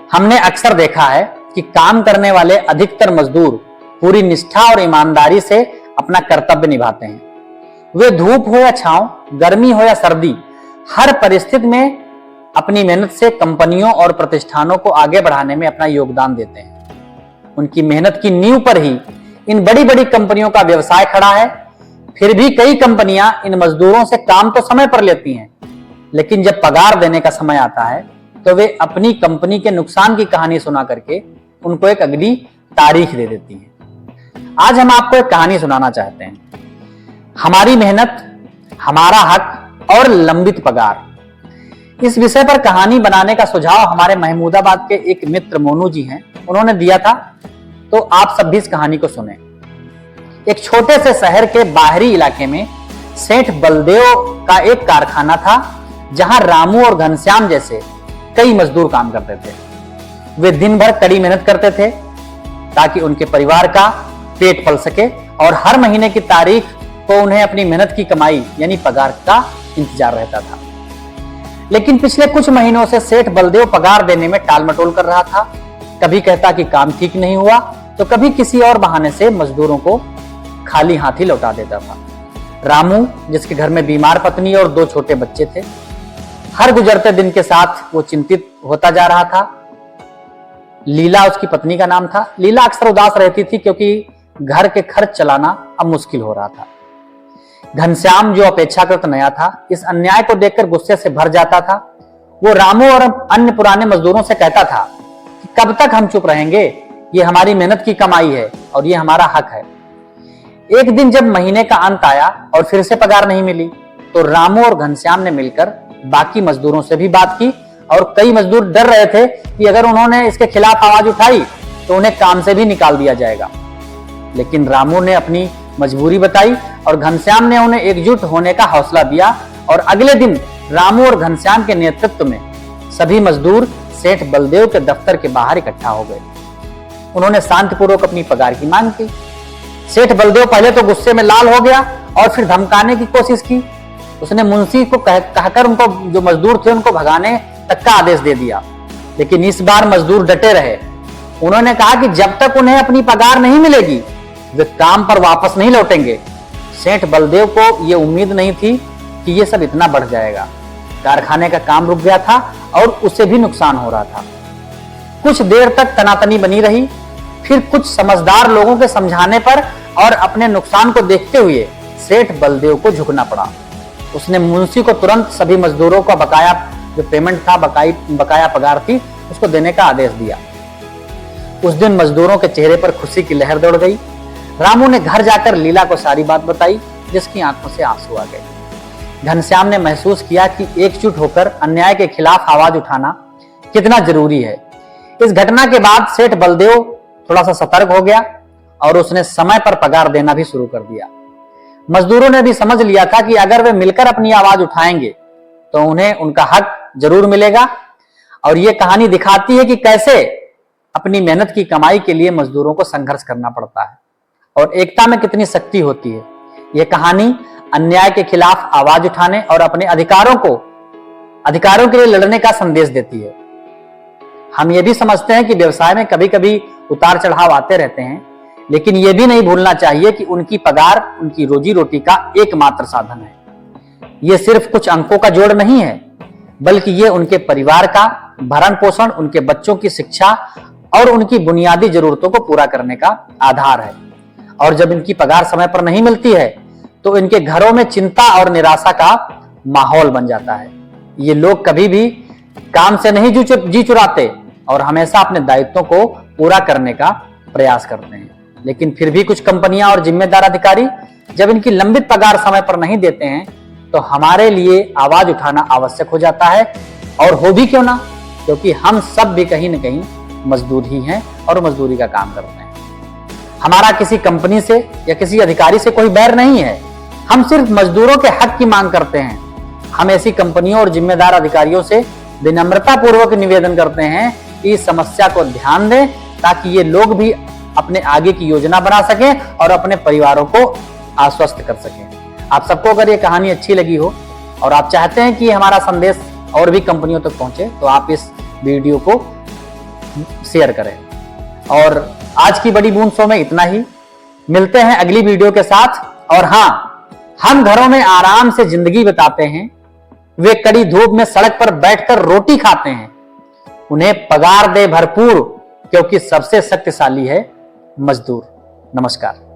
हमने अक्सर देखा है कि काम करने वाले अधिकतर मजदूर पूरी निष्ठा और ईमानदारी से अपना कर्तव्य निभाते हैं। वे धूप हो या छांव, गर्मी हो या सर्दी, हर परिस्थिति में अपनी मेहनत से कंपनियों और प्रतिष्ठानों को आगे बढ़ाने में अपना योगदान देते हैं। उनकी मेहनत की नींव पर ही इन बड़ी बड़ी कंपनियों का व्यवसाय खड़ा है। फिर भी कई कंपनियां इन मजदूरों से काम तो समय पर लेती हैं, लेकिन जब पगार देने का समय आता है तो वे अपनी कंपनी के नुकसान की कहानी सुना करके उनको एक अगली तारीख दे देती हैं। आज हम आपको एक कहानी सुनाना चाहते हैं, हमारी मेहनत, हमारा हक और लंबित पगार। इस विषय पर कहानी बनाने का सुझाव हमारे महमूदाबाद के एक मित्र मोनू जी हैं, उन्होंने दिया था, तो आप सब भी इस कहानी को सुने। एक छोटे से शहर के बाहरी इलाके में सेठ बलदेव का एक कारखाना था, जहां रामू और घनश्याम जैसे कई मजदूर काम करते थे। वे दिन भर कड़ी मेहनत करते थे ताकि उनके परिवार का पेट पल सके और हर महीने की तारीख को उन्हें अपनी मेहनत की कमाई यानी पगार का इंतजार रहता था। लेकिन पिछले कुछ महीनों से सेठ बलदेव पगार देने में टाल मटोल कर रहा था। कभी कहता कि काम ठीक नहीं हुआ, तो कभी किसी और बहाने से मजदूरों को खाली हाथ ही लौटा देता था। रामू, जिसके घर में बीमार पत्नी और 2 छोटे बच्चे थे, हर गुजरते दिन के साथ वो चिंतित होता जा रहा था। लीला उसकी पत्नी का नाम था। लीला अक्सर उदास रहती थी क्योंकि घर के खर्च चलाना अब मुश्किल हो रहा था। घनश्याम, जो अपेक्षाकृत नया था, इस अन्याय को देखकर गुस्से से भर जाता था। वो रामू और अन्य पुराने मजदूरों से कहता था कि कब तक हम चुप रहेंगे, ये हमारी मेहनत की कमाई है और ये हमारा हक है। एक दिन जब महीने का अंत आया और फिर से पगार नहीं मिली, तो रामू और घनश्याम ने मिलकर बाकी मजदूरों से भी बात की और कई मजदूर डर रहे थे कि अगर उन्होंने इसके खिलाफ आवाज उठाई तो उन्हें काम से भी निकाल दिया जाएगा। लेकिन रामू ने अपनी मजबूरी बताई और घनश्याम ने उन्हें एकजुट होने का हौसला दिया और अगले दिन रामू और घनश्याम के नेतृत्व में सभी मजदूर सेठ बलदेव के दफ्तर के बाहर इकट्ठा हो गए। उन्होंने शांतिपूर्वक अपनी पगार की मांग की। सेठ बलदेव पहले तो गुस्से में लाल हो गया और फिर धमकाने की कोशिश की। उसने मुंशी को कहकर उनको, जो मजदूर थे, उनको भगाने तक का आदेश दे दिया। लेकिन इस बार मजदूर डटे रहे। उन्होंने कहा कि जब तक उन्हें अपनी पगार नहीं मिलेगी वे काम पर वापस नहीं लौटेंगे। सेठ बलदेव को यह उम्मीद नहीं थी कि यह सब इतना बढ़ जाएगा। कारखाने का काम रुक गया था और उसे भी नुकसान हो रहा था। कुछ देर तक तनातनी बनी रही। फिर कुछ समझदार लोगों के समझाने पर और अपने नुकसान को देखते हुए सेठ बलदेव को झुकना पड़ा। उसने मुंशी को तुरंत सभी मजदूरों का बकाया जो पेमेंट था, बकाया पगार थी, उसको देने का आदेश दिया। उस दिन मजदूरों के चेहरे पर खुशी की लहर दौड़ गई। रामू ने घर जाकर लीला को सारी बात बताई, जिसकी आंखों से आंसू आ गए। घनश्याम ने महसूस किया कि एकजुट होकर अन्याय के खिलाफ आवाज उठाना कितना जरूरी है। इस घटना के बाद सेठ बलदेव थोड़ा सा सतर्क हो गया और उसने समय पर पगार देना भी शुरू कर दिया। मजदूरों ने भी समझ लिया था कि अगर वे मिलकर अपनी आवाज उठाएंगे तो उन्हें उनका हक जरूर मिलेगा। और ये कहानी दिखाती है कि कैसे अपनी मेहनत की कमाई के लिए मजदूरों को संघर्ष करना पड़ता है और एकता में कितनी शक्ति होती है। यह कहानी अन्याय के खिलाफ आवाज उठाने और अपने अधिकारों के लिए लड़ने का संदेश देती है। हम ये भी समझते हैं कि व्यवसाय में कभी कभी उतार चढ़ाव आते रहते हैं, लेकिन यह भी नहीं भूलना चाहिए कि उनकी पगार उनकी रोजी रोटी का एकमात्र साधन है। यह सिर्फ कुछ अंकों का जोड़ नहीं है, बल्कि यह उनके परिवार का भरण पोषण, उनके बच्चों की शिक्षा और उनकी बुनियादी जरूरतों को पूरा करने का आधार है। और जब इनकी पगार समय पर नहीं मिलती है तो इनके घरों में चिंता और निराशा का माहौल बन जाता है। ये लोग कभी भी काम से नहीं जी चुराते और हमेशा अपने दायित्वों को पूरा करने का प्रयास करते हैं। लेकिन फिर भी कुछ कंपनियां और जिम्मेदार अधिकारी जब इनकी लंबित पगार समय पर नहीं देते हैं तो हमारे लिए आवाज उठाना आवश्यक हो जाता है। और हो भी क्यों ना, क्योंकि हम सब भी कहीं न कहीं मजदूर ही हैं और मजदूरी का काम करते हैं। हमारा किसी कंपनी से या किसी अधिकारी से कोई बैर नहीं है, हम सिर्फ मजदूरों के हक की मांग करते हैं। हम ऐसी कंपनियों और जिम्मेदार अधिकारियों से विनम्रता पूर्वक निवेदन करते हैं कि इस समस्या को ध्यान दें ताकि ये लोग भी अपने आगे की योजना बना सकें और अपने परिवारों को आश्वस्त कर सकें। आप सबको अगर ये कहानी अच्छी लगी हो और आप चाहते हैं कि हमारा संदेश और भी कंपनियों तक पहुंचे तो आप इस वीडियो को शेयर करें। और आज की बड़ी बूंद शो में इतना ही। मिलते हैं अगली वीडियो के साथ। और हां, हम घरों में आराम से जिंदगी बिताते हैं, वे कड़ी धूप में सड़क पर बैठकर रोटी खाते हैं। उन्हें पगार दे भरपूर, क्योंकि सबसे शक्तिशाली है मजदूर। नमस्कार।